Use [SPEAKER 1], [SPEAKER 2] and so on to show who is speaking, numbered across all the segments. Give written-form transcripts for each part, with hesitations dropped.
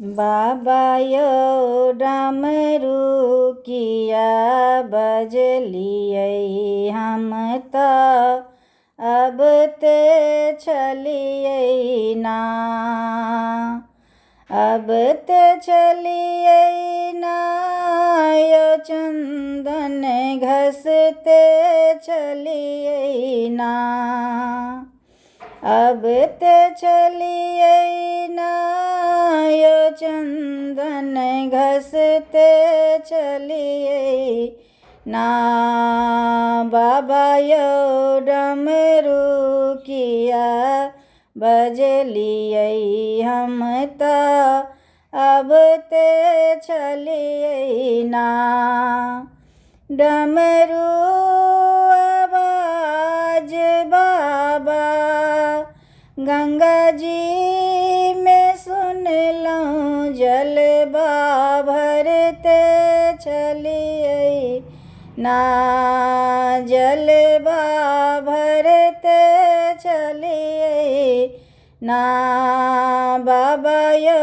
[SPEAKER 1] बाबा यो डमरू किया बजलियै हम त अब ते चलियै ना। अब ते चलियै ना यो चंदन घसते चलियै ना। अब ते चलियै ना यो चंदन घसते चलियै ना। बाबा यो डमरू किया बजलियै हम त अब ते चलियै ना। डमरू आवाज बाबा गंगा जी में सुनलहुँ, जलवा भरते चलियै ना। जलवा भरते चलियै ना। बाबा यो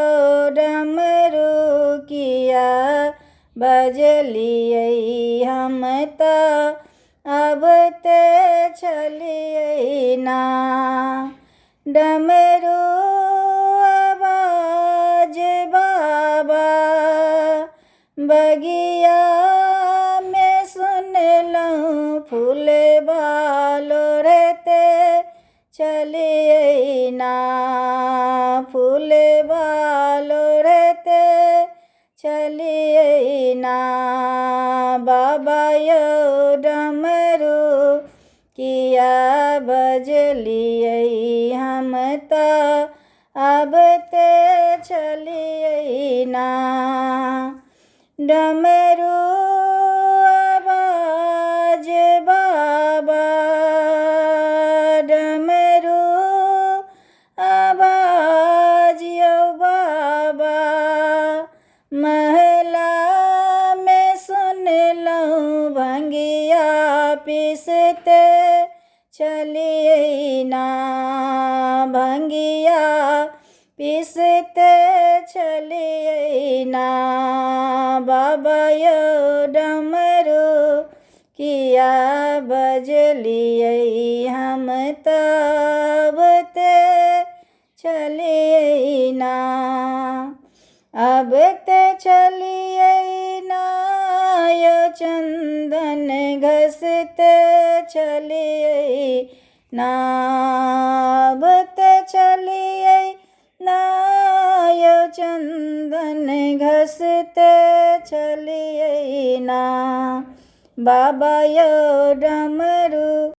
[SPEAKER 1] डमरू किया बजलियै हम त अब ते चलियै ना। डमरू आवाज बाबा बगिया में सुनलहुँ, फूलबा लोढ़ते चलियै ना। फूलबा लोढ़ते चलियै ना। बाबा यो डमरू किया बजलियै हम त अब ते चलियै ना। डमरू आवाज बाबा डमरू आवाज यो बाबा महला में सुनलहुँ, भंगिया पीसते चलियै ना। भंगिया पीसते चलियै ना। बाबा यो डमरू किया बजलियै हम त अब ते चलियै ना। अब ते चलियै ना यो चंदन घसते चलियै ना। अब ते चलियै ना यो चंदन घसते चलियै ना। बाबा यो डमरू